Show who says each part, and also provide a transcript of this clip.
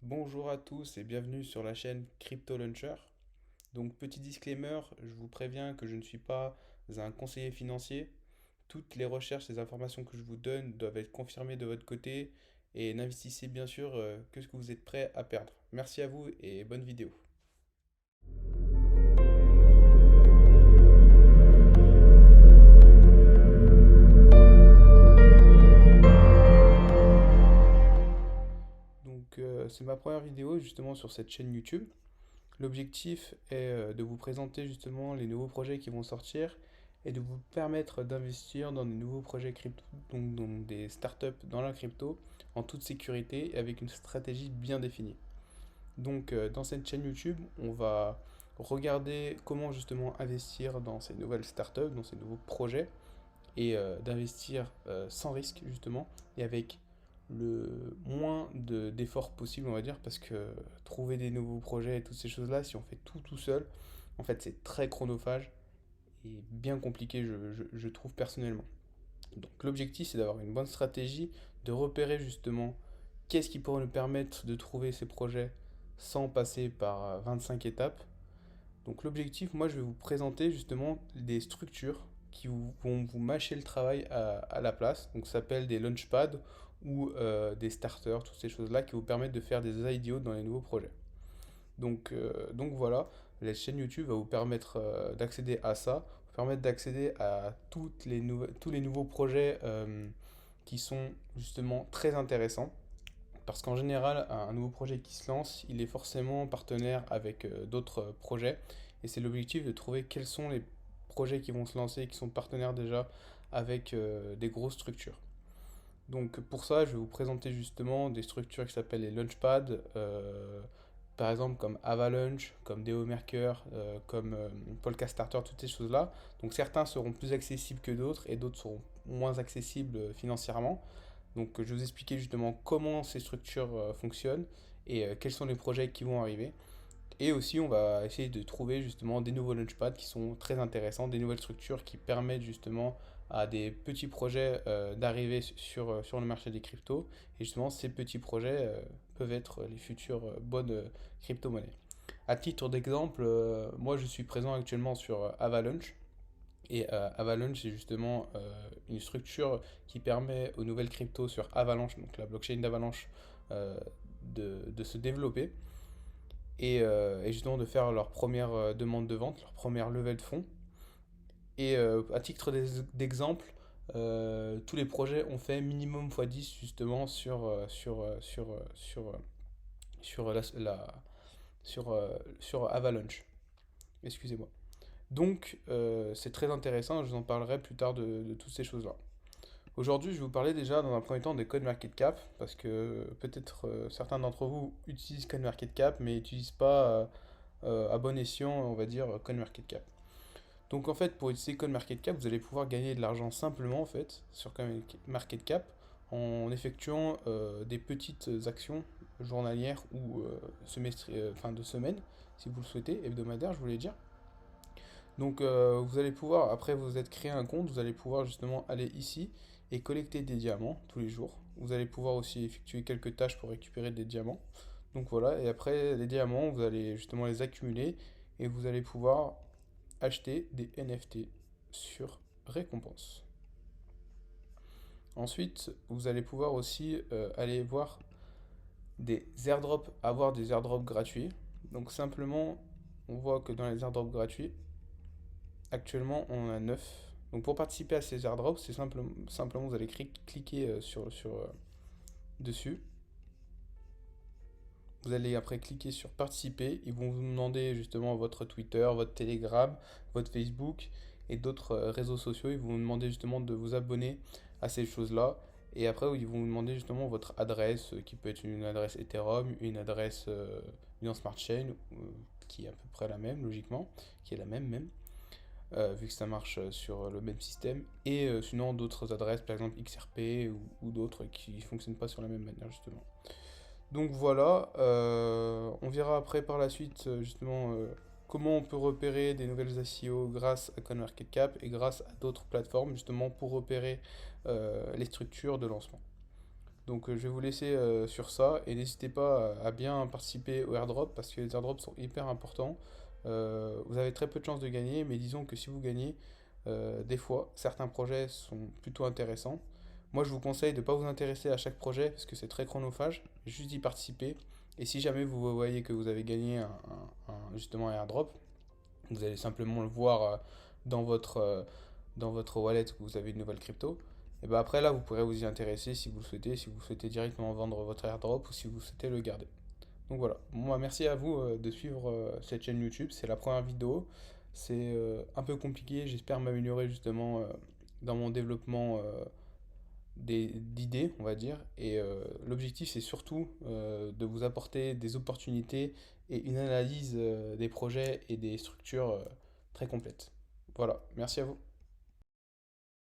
Speaker 1: Bonjour à tous et bienvenue sur la chaîne Crypto Launcher. Donc petit disclaimer, je vous préviens que je ne suis pas un conseiller financier. Toutes les recherches et informations que je vous donne doivent être confirmées de votre côté et n'investissez bien sûr que ce que vous êtes prêt à perdre. Merci à vous et bonne vidéo. C'est ma première vidéo justement sur cette chaîne YouTube. L'objectif est de vous présenter justement les nouveaux projets qui vont sortir et de vous permettre d'investir dans des nouveaux projets crypto, donc dans des startups dans la crypto, en toute sécurité et avec une stratégie bien définie. Dans cette chaîne YouTube, on va regarder comment justement investir dans ces nouvelles startups, dans ces nouveaux projets et d'investir sans risque justement et avec le moins d'efforts possible, on va dire, parce que trouver des nouveaux projets et toutes ces choses-là, si on fait tout seul, en fait, c'est très chronophage et bien compliqué, je trouve personnellement. Donc, l'objectif, c'est d'avoir une bonne stratégie, de repérer justement qu'est-ce qui pourrait nous permettre de trouver ces projets sans passer par 25 étapes. Donc, l'objectif, moi, je vais vous présenter justement des structures qui vont vous mâcher le travail à la place. Donc, ça s'appelle des launchpads ou des starters, toutes ces choses-là qui vous permettent de faire des IDO dans les nouveaux projets. Donc voilà, la chaîne YouTube va vous permettre d'accéder à ça, vous permettre d'accéder à tous les nouveaux projets qui sont justement très intéressants. Parce qu'en général, un nouveau projet qui se lance, il est forcément partenaire avec d'autres projets. Et c'est l'objectif de trouver quels sont les projets qui vont se lancer, qui sont partenaires déjà avec des grosses structures. Donc pour ça, je vais vous présenter justement des structures qui s'appellent les Launchpads, par exemple comme Avalanche, comme DeoMarker, comme Polka Starter, toutes ces choses-là. Donc certains seront plus accessibles que d'autres et d'autres seront moins accessibles financièrement. Donc je vais vous expliquer justement comment ces structures fonctionnent et quels sont les projets qui vont arriver. Et aussi, on va essayer de trouver justement des nouveaux launchpads qui sont très intéressants, des nouvelles structures qui permettent justement à des petits projets d'arriver sur le marché des cryptos. Et justement, ces petits projets peuvent être les futures bonnes crypto-monnaies. À titre d'exemple, moi je suis présent actuellement sur Avalanche. Et Avalanche, c'est justement une structure qui permet aux nouvelles cryptos sur Avalanche, donc la blockchain d'Avalanche, euh, de se développer et justement de faire leur première demande de vente, leur première levée de fonds. Et à titre d'exemple, tous les projets ont fait minimum x10 justement sur, sur Avalanche. Excusez-moi. C'est très intéressant, je vous en parlerai plus tard de toutes ces choses-là. Aujourd'hui, je vais vous parler déjà dans un premier temps des CoinMarketCap, parce que peut-être certains d'entre vous utilisent CoinMarketCap, mais n'utilisent pas à bon escient, on va dire, CoinMarketCap. Donc en fait, pour utiliser CoinMarketCap, vous allez pouvoir gagner de l'argent simplement en fait sur CoinMarketCap en effectuant des petites actions journalières ou fin de semaine, si vous le souhaitez, hebdomadaire, je voulais dire. Vous allez pouvoir, après vous êtes créé un compte, vous allez pouvoir justement aller ici et collecter des diamants tous les jours. Vous allez pouvoir aussi effectuer quelques tâches pour récupérer des diamants. Donc voilà, et après les diamants, vous allez justement les accumuler et vous allez pouvoir acheter des NFT sur récompense. Ensuite, vous allez pouvoir aussi aller voir des airdrops, avoir des airdrops gratuits. Donc simplement, on voit que dans les airdrops gratuits, actuellement, on en a 9. Donc pour participer à ces airdrops, c'est simplement vous allez cliquer dessus. Vous allez après cliquer sur participer. Ils vont vous demander justement votre Twitter, votre Telegram, votre Facebook et d'autres réseaux sociaux. Ils vont vous demander justement de vous abonner à ces choses-là. Et après, ils vont vous demander justement votre adresse, qui peut être une adresse Ethereum, une adresse Binance Smart Chain, qui est à peu près la même, logiquement, qui est la même même vu que ça marche sur le même système, et sinon d'autres adresses, par exemple XRP ou d'autres qui ne fonctionnent pas sur la même manière justement. Donc voilà, on verra après par la suite justement comment on peut repérer des nouvelles SEO grâce à CoinMarketCap et grâce à d'autres plateformes justement pour repérer les structures de lancement. Donc je vais vous laisser sur ça et n'hésitez pas à bien participer au airdrop parce que les airdrops sont hyper importants. Vous avez très peu de chances de gagner, mais disons que si vous gagnez, des fois, certains projets sont plutôt intéressants. Moi, je vous conseille de ne pas vous intéresser à chaque projet parce que c'est très chronophage, juste d'y participer. Et si jamais vous voyez que vous avez gagné justement un airdrop, vous allez simplement le voir dans votre wallet que vous avez une nouvelle crypto. Et ben après là, vous pourrez vous y intéresser si vous souhaitez directement vendre votre airdrop ou si vous souhaitez le garder. Donc voilà. Bon, bah, merci à vous de suivre cette chaîne YouTube. C'est la première vidéo. C'est un peu compliqué. J'espère m'améliorer justement dans mon développement d'idées, on va dire. Et l'objectif, c'est surtout de vous apporter des opportunités et une analyse des projets et des structures très complètes. Voilà. Merci à vous.